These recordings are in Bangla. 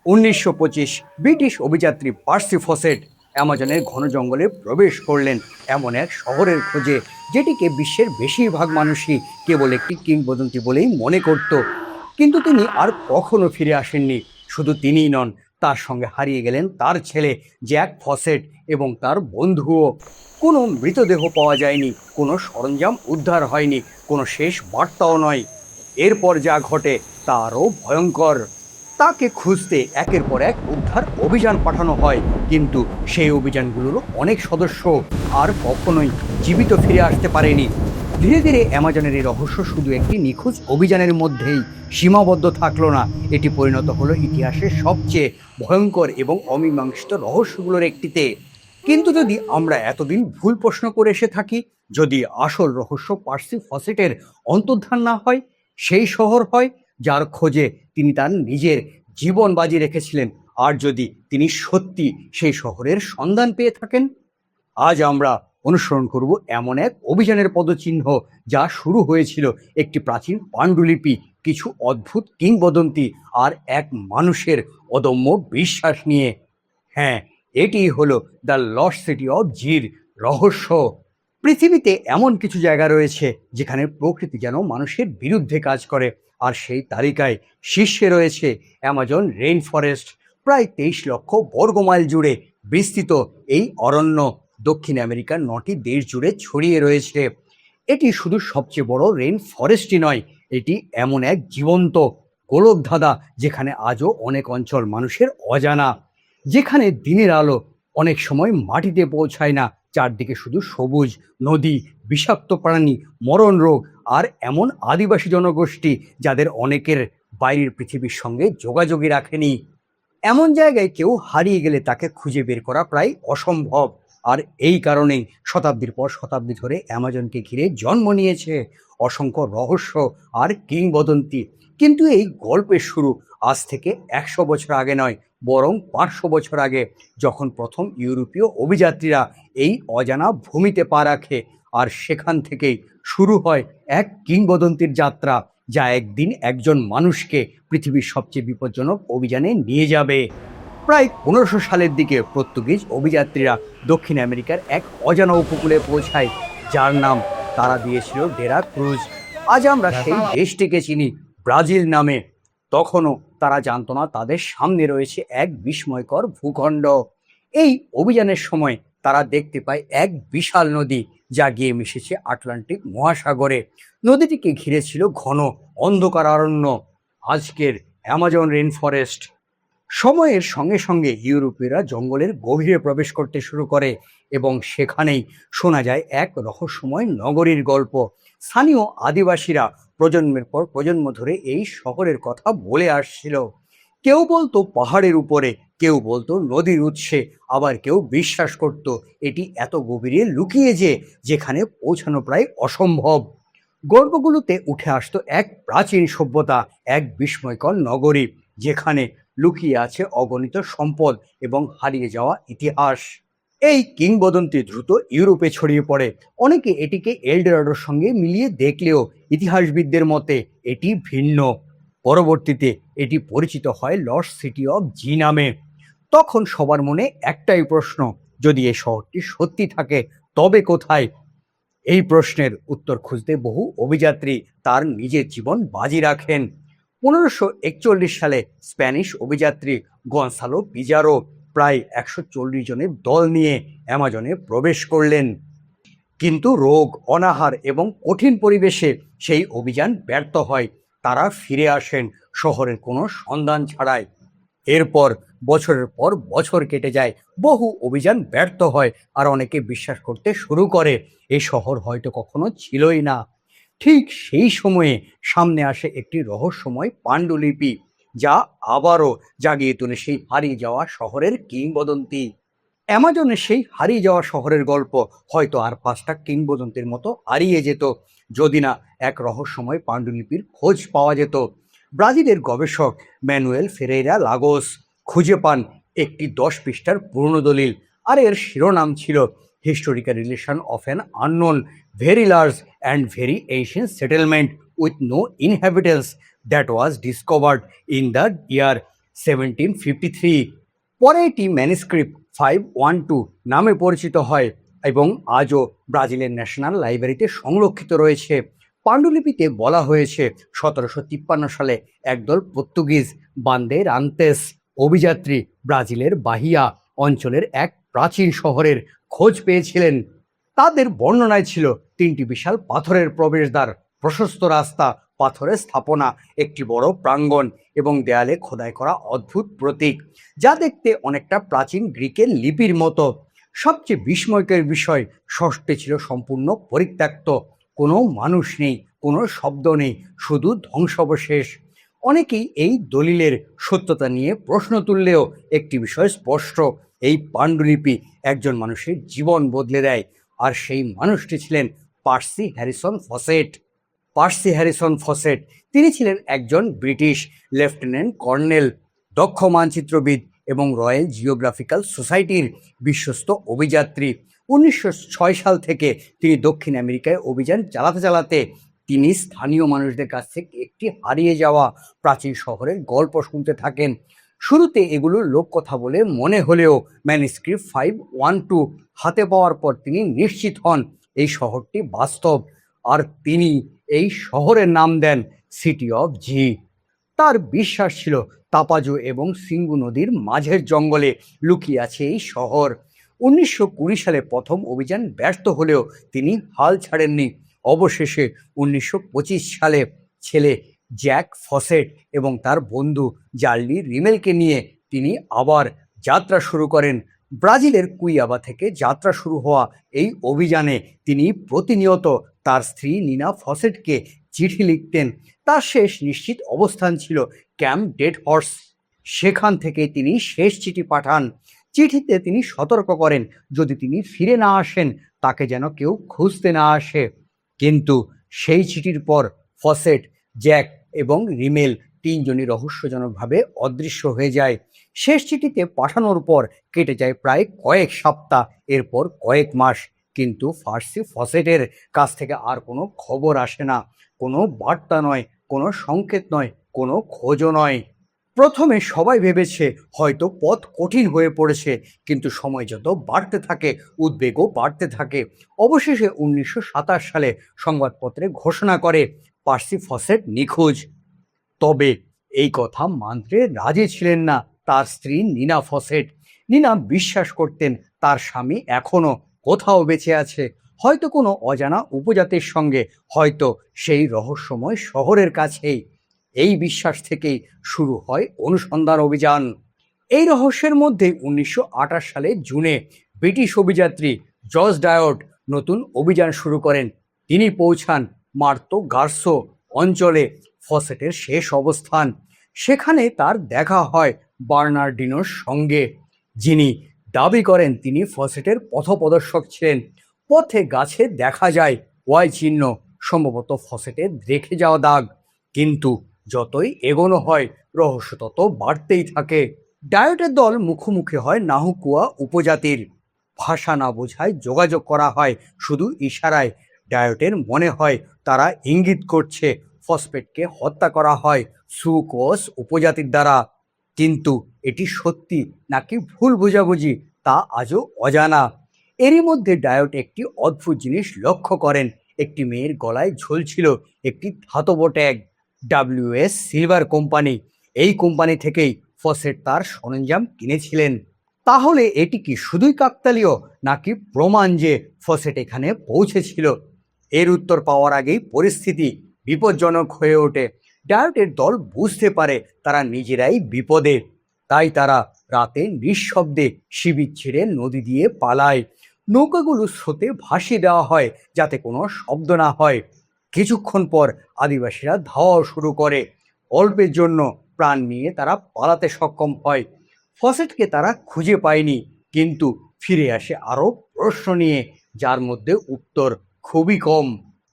1925 ব্রিটিশ অভিযাত্রী পার্সি ফসেট অ্যামাজনের ঘন জঙ্গলে প্রবেশ করলেন এমন এক শহরের খোঁজে, যেটিকে বিশ্বের বেশিরভাগ মানুষই কেবল একটি কিংবদন্তি বলেই মনে করত। কিন্তু তিনি আর কখনো ফিরে আসেননি। শুধু তিনিই নন, তার সঙ্গে হারিয়ে গেলেন তার ছেলে জ্যাক ফসেট এবং তার বন্ধুও। কোনো মৃতদেহ পাওয়া যায়নি, কোনো সরঞ্জাম উদ্ধার হয়নি, কোনো শেষ বার্তাও নয়। এরপর যা ঘটে তা আরও ভয়ঙ্কর। তাকে খুঁজতে একের পর এক উদ্ধার অভিযান পাঠানো হয়, কিন্তু সেই অভিযানগুলোর অনেক সদস্য আর কখনোই জীবিত ফিরে আসতে পারেনি। ধীরে ধীরে অ্যামাজনের এই রহস্য শুধু একটি নিখোঁজ অভিযানের মধ্যেই সীমাবদ্ধ থাকলো না, এটি পরিণত হলো ইতিহাসের সবচেয়ে ভয়ঙ্কর এবং অমীমাংসিত রহস্যগুলোর একটিতে। কিন্তু যদি আমরা এতদিন ভুল প্রশ্ন করে এসে থাকি, যদি আসল রহস্য পার্সি ফসেটের অন্তর্ধান না হয়, সেই শহর হয় যার খোঁজে তিনি তার নিজের জীবন বাজি রেখেছিলেন, আর যদি তিনি সত্যি সেই শহরের সন্ধান পেয়ে থাকেন, আজ আমরা অনুসরণ করব এমন এক অভিযানের পদচিহ্ন যা শুরু হয়েছিল একটি প্রাচীন পাণ্ডুলিপি, কিছু অদ্ভুত কিংবদন্তি আর এক মানুষের অদম্য বিশ্বাস নিয়ে। হ্যাঁ, এটি হলো দ্য লস্ট সিটি অফ জির রহস্য। পৃথিবীতে এমন কিছু জায়গা রয়েছে যেখানে প্রকৃতি যেন মানুষের বিরুদ্ধে কাজ করে, আর সেই তালিকায় শীর্ষে রয়েছে অ্যামাজন রেইন ফরেস্ট। প্রায় 23 লক্ষ বর্গমাইল জুড়ে বিস্তৃত এই অরণ্য দক্ষিণ আমেরিকার 9টি দেশ জুড়ে ছড়িয়ে রয়েছে। এটি শুধু সবচেয়ে বড় রেইন ফরেস্টই নয়, এটি এমন এক জীবন্ত গোলকধাঁধা যেখানে আজও অনেক অঞ্চল মানুষের অজানা, যেখানে দিনের আলো অনেক সময় মাটিতে পৌঁছায় না, চারদিকে শুধু সবুজ, নদী, বিষাক্ত প্রাণী, মরণ রোগ আর এমন আদিবাসী জনগোষ্ঠী যাদের অনেকের বাইরের পৃথিবীর সঙ্গে যোগাযোগই রাখেনি। এমন জায়গায় কেউ হারিয়ে গেলে তাকে খুঁজে বের করা প্রায় অসম্ভব। আর এই কারণেই শতাব্দীর পর শতাব্দী ধরে অ্যামাজনকে ঘিরে জন্ম নিয়েছে অসংখ্য রহস্য আর কিংবদন্তি। কিন্তু এই গল্পের শুরু আজ থেকে 100 বছর আগে নয়, বরং 500 বছর আগে, যখন প্রথম ইউরোপীয় অভিযাত্রীরা এই অজানা ভূমিতে পা রাখে। আর সেখান থেকেই শুরু হয় এক কিংবদন্তির যাত্রা, যা একদিন একজন মানুষকে পৃথিবীর সবচেয়ে বিপজ্জনক অভিযানে নিয়ে যাবে। প্রায় 1500 সালের দিকে পর্তুগিজ অভিযাত্রীরা দক্ষিণ আমেরিকার এক অজানা উপকূলে পৌঁছায়, যার নাম তারা দিয়েছিল ডেরা ক্রুজ। আজ আমরা সেই দেশটিকে চিনি ব্রাজিল নামে। তখনও তারা জানতো না তাদের সামনে রয়েছে এক বিস্ময়কর ভূখণ্ড। এই অভিযানের সময় তারা দেখতে পায় এক বিশাল নদী যা গিয়ে মিশেছে আটলান্টিক মহাসাগরে। নদীটিকে ঘিরে ছিল ঘন অন্ধকার অরণ্য, আজকের অ্যামাজন রেইন ফরেস্ট। সময়ের সঙ্গে সঙ্গে ইউরোপীয়রা জঙ্গলের গভীরে প্রবেশ করতে শুরু করে এবং সেখানেই শোনা যায় এক রহস্যময় নগরীর গল্প। স্থানীয় আদিবাসীরা প্রজন্মের পর প্রজন্ম ধরে এই শহরের কথা বলে আসছিল। কেউ বলতো পাহাড়ের উপরে, কেউ বলতো নদীর উৎসে, আবার কেউ বিশ্বাস করত এটি এত গভীরে লুকিয়ে যে যেখানে পৌঁছানো প্রায় অসম্ভব। গল্পগুলোতে উঠে আসতো এক প্রাচীন সভ্যতা, এক বিস্ময়কর নগরী যেখানে লুকিয়ে আছে অগণিত সম্পদ এবং হারিয়ে যাওয়া ইতিহাস। এই কিংবদন্তি দ্রুত ইউরোপে ছড়িয়ে পড়ে। অনেকে এটিকে এলডোরাডোর সঙ্গে মিলিয়ে দেখলেও ইতিহাসবিদদের মতে এটি ভিন্ন। পরবর্তীতে এটি পরিচিত হয় লস্ট সিটি অফ জি নামে। তখন সবার মনে একটাই প্রশ্ন, যদি এই শহরটি সত্যি থাকে তবে কোথায়? এই প্রশ্নের উত্তর খুঁজতে বহু অভিযাত্রী তার নিজের জীবন বাজি রাখেন। 1541 সালে স্প্যানিশ অভিযাত্রী গনসালো পিজারো প্রায় 140 জনের দল নিয়ে অ্যামাজনে প্রবেশ করলেন। কিন্তু রোগ, অনাহার এবং কঠিন পরিবেশে সেই অভিযান ব্যর্থ হয়। তারা ফিরে আসেন শহরের কোনো সন্ধান ছাড়াই। এরপর বছরের পর বছর কেটে যায়, বহু অভিযান ব্যর্থ হয়, আর অনেকে বিশ্বাস করতে শুরু করে এই শহর হয়তো কখনো ছিলই না। ঠিক সেই সময়ে সামনে আসে একটি রহস্যময় পাণ্ডুলিপি, যা আবারও জাগিয়ে তোলে সেই হারিয়ে যাওয়া শহরের কিংবদন্তি। অ্যামাজনের সেই হারিয়ে যাওয়া শহরের গল্প হয়তো আর 5টা কিংবদন্তির মতো হারিয়ে যেত যদি না এক রহস্যময় পাণ্ডুলিপির খোঁজ পাওয়া যেত। ব্রাজিলের গবেষক ম্যানুয়েল ফেরেইরা লাগোস খুঁজে পান একটি 10 পৃষ্ঠার পুরনো দলিল, আর এর শিরোনাম ছিল historical relation of an unknown very large and very ancient settlement with no inhabitants that was discovered in the year 1753। পরে এটি ম্যানুস্ক্রিপ্ট 512 নামে পরিচিত হয় এবং আজও ব্রাজিলের ন্যাশনাল লাইব্রেরিতে সংরক্ষিত রয়েছে। পাণ্ডুলিপিতে বলা হয়েছে 1753 সালে একদল পর্তুগিজ বান্দেরান্তেস অভিযাত্রী ব্রাজিলের বাহিয়া অঞ্চলের এক প্রাচীন শহরের খোঁজ পেয়েছিলেন। তাদের বর্ণনায় ছিল 3টি বিশাল পাথরের প্রবেশদ্বার, প্রশস্ত রাস্তা, পাথরের স্থাপনা, একটি বড় প্রাঙ্গণ এবং দেয়ালে খোদাই করা অদ্ভুত প্রতীক, যা দেখতে অনেকটা প্রাচীন গ্রিকের লিপির মতো। সবচেয়ে বিস্ময়কর বিষয়, শহরটি ছিল সম্পূর্ণ পরিত্যক্ত, কোনো মানুষ নেই, কোনো শব্দ নেই, শুধু ধ্বংসাবশেষ। অনেকেই এই দলিলের সত্যতা নিয়ে প্রশ্ন তুললেও একটি বিষয় স্পষ্ট, এই পাণ্ডুলিপি একজন মানুষের জীবন বদলে দেয়, আর সেই মানুষটি ছিলেন Percy Harrison Fawcett. Percy Harrison Fawcett, তিনি ছিলেন একজন ব্রিটিশ লেফটেন্যান্ট কর্নেল, দক্ষ মানচিত্রবিদ এবং রয়্যাল জিওগ্রাফিক্যাল সোসাইটির বিশ্বস্ত অভিযাত্রী। 1906 সাল থেকে তিনি দক্ষিণ আমেরিকায় অভিযান চালাতে চালাতে তিনি স্থানীয় মানুষদের কাছ থেকে একটি হারিয়ে যাওয়া প্রাচীন শহরের গল্প শুনতে থাকেন। শুরুতে এগুলো লোককথা বলে মনে হলেও ম্যানুস্ক্রিপ্ট 512 হাতে পাওয়ার পর তিনি নিশ্চিত হন এই শহরটি বাস্তব, আর তিনি এই শহরের নাম দেন সিটি অফ জি। তার বিশ্বাস ছিল তাপাজো এবং সিঙ্গু নদীর মাঝের জঙ্গলে লুকিয়ে আছে এই শহর। 1920 সালে প্রথম অভিযান ব্যর্থ হলেও তিনি হাল ছাড়েননি। অবশেষে 1925 সালে ছেলে জ্যাক ফসেট এবং তার বন্ধু জার্লি রিমেলকে নিয়ে তিনি আবার যাত্রা শুরু করেন। ব্রাজিলের কুইয়াবা থেকে যাত্রা শুরু হওয়া এই অভিযানে তিনি প্রতিনিয়ত তার স্ত্রী নিনা ফসেটকে চিঠি লিখতেন। তার শেষ নিশ্চিত অবস্থান ছিল ক্যাম্প ডেড হর্স। সেখান থেকে তিনি শেষ চিঠি পাঠান। চিঠিতে তিনি সতর্ক করেন, যদি তিনি ফিরে না আসেন তাকে যেন কেউ খুঁজতে না আসে। কিন্তু সেই চিঠির পর ফসেট, জ্যাক এবং রিমেল তিনজনই রহস্যজনকভাবে অদৃশ্য হয়ে যায়। শেষ চিঠিতে পাঠানোর পর কেটে যায় প্রায় কয়েক সপ্তাহ, এরপর কয়েক মাস, কিন্তু পার্সি ফসেটের কাছ থেকে আর কোনো খবর আসে না। কোনো বার্তা নয়, কোনো সংকেত নয়, কোনো খোঁজও নয়। প্রথমে সবাই ভেবেছে হয়তো পথ কঠিন হয়ে পড়েছে, কিন্তু সময় যত বাড়তে থাকে উদ্বেগও বাড়তে থাকে। অবশেষে 1927 সালে সংবাদপত্রে ঘোষণা করে পার্সি ফসেট নিখোঁজ। তবে এই কথা মানতে রাজি ছিলেন না তার স্ত্রী নিনা ফসেট। নিনা বিশ্বাস করতেন তার স্বামী এখনো কোথাও বেঁচে আছে, হয়তো কোনো অজানা উপজাতির সঙ্গে, হয়তো সেই রহস্যময় শহরের কাছেই। এই বিশ্বাস থেকেই শুরু হয় অনুসন্ধান অভিযান। এই রহস্যের মধ্যে 1928 সালে জুনে ব্রিটিশ অভিযাত্রী জর্জ ডায়ট নতুন অভিযান শুরু করেন। তিনি পৌঁছান মার্তো গার্সো অঞ্চলে, ফসেটের শেষ অবস্থান। সেখানে তার দেখা হয় বার্নার্ডিনোর সঙ্গে, যিনি দাবি করেন তিনি ফসেটের পথপ্রদর্শক ছিলেন। পথে গাছে দেখা যায় ওয়াই চিহ্ন, সম্ভবত ফসেটের রেখে যাওয়া দাগ। কিন্তু যতই এগোনো হয় রহস্য তত বাড়তেই থাকে। ডায়েটের দল মুখোমুখি হয় নাহুকুয়া উপজাতির। ভাষা না বোঝায় যোগাযোগ করা হয় শুধু ইশারায়। ডায়েটের মনে হয় তারা ইঙ্গিত করছে ফসফেটকে হত্যা করা হয় সুকোস উপজাতির দ্বারা। কিন্তু এটি সত্যি নাকি ভুল বোঝাবুঝি তা আজও অজানা। এরই মধ্যে ডায়েট একটি অদ্ভুত জিনিস লক্ষ্য করেন। একটি মেয়ের গলায় ঝুলছিল একটি ধাতব ট্যাগ, WS সিলভার কোম্পানি। এই কোম্পানি থেকেই ফসেট তার সরঞ্জাম কিনেছিলেন। তাহলে এটি কি শুধুই কাকতালীয়, নাকি প্রমাণ যে ফসেট এখানে পৌঁছেছিল? এর উত্তর পাওয়ার আগেই পরিস্থিতি বিপজ্জনক হয়ে ওঠে। ডায়েটের দল বুঝতে পারে তারা নিজেরাই বিপদে, তাই তারা রাতে নিঃশব্দে শিবির ছেড়ে নদী দিয়ে পালায়। নৌকাগুলো স্রোতে ভাসিয়ে দেওয়া হয় যাতে কোনো শব্দ না হয়। কিছুক্ষণ পর আদিবাসীরা ধাওয়া শুরু করে। অল্পের জন্য প্রাণ নিয়ে তারা পালাতে সক্ষম হয়। ফসেটকে তারা খুঁজে পায়নি, কিন্তু ফিরে আসে আরও প্রশ্ন নিয়ে, যার মধ্যে উত্তর খুবই কম।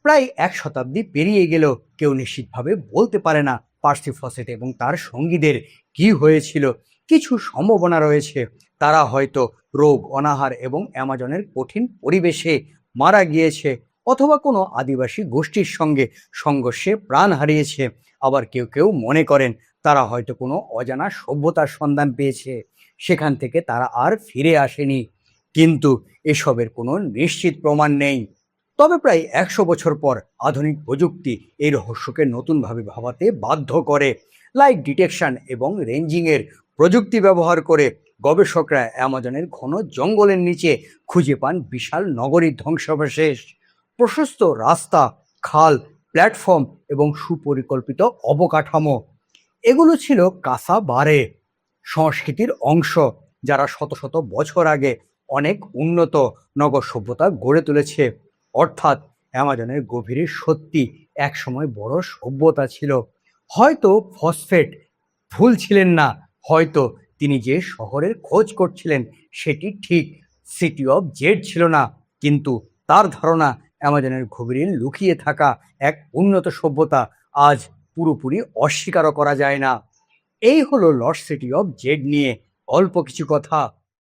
প্রায় 1 শতাব্দী পেরিয়ে গেলেও কেউ নিশ্চিতভাবে বলতে পারে না পার্সি ফসেট এবং তার সঙ্গীদের কি হয়েছিল। কিছু সম্ভাবনা রয়েছে, তারা হয়তো রোগ, অনাহার এবং অ্যামাজনের কঠিন পরিবেশে মারা গিয়েছে, অথবা কোনো আদিবাসী গোষ্ঠীর সঙ্গে সংঘর্ষে প্রাণ হারিয়েছে। আবার কেউ কেউ মনে করেন তারা হয়তো কোনো অজানা সভ্যতার সন্ধান পেয়েছে, সেখান থেকে তারা আর ফিরে আসেনি। কিন্তু এসবের কোনো নিশ্চিত প্রমাণ নেই। তবে প্রায় 100 বছর পর আধুনিক প্রযুক্তি এই রহস্যকে নতুনভাবে ভাবাতে বাধ্য করে। লাইট ডিটেকশন এবং রেঞ্জিংয়ের প্রযুক্তি ব্যবহার করে গবেষকরা অ্যামাজনের ঘন জঙ্গলের নিচে খুঁজে পান বিশাল নগরীর ধ্বংসাবশেষ। প্রশস্ত রাস্তা, খাল, প্ল্যাটফর্ম এবং সুপরিকল্পিত অবকাঠামো, এগুলো ছিল কাসাবারে সংস্কৃতির অংশ, যারা শত শত বছর আগে অনেক উন্নত নগর সভ্যতা গড়ে তুলেছে। অর্থাৎ অ্যামাজনের গভীরে সত্যি একসময় বড় সভ্যতা ছিল। হয়তো ফসফেট ভুল ছিলেন না, হয়তো তিনি যে শহরের খোঁজ করছিলেন সেটি ঠিক সিটি অফ জেড ছিল না, কিন্তু তার ধারণা অ্যামাজনের গভীরে লুকিয়ে থাকা এক উন্নত সভ্যতা আজ পুরোপুরি অস্বীকারও করা যায় না। এই হলো লস্ট সিটি অফ জেড নিয়ে অল্প কিছু কথা।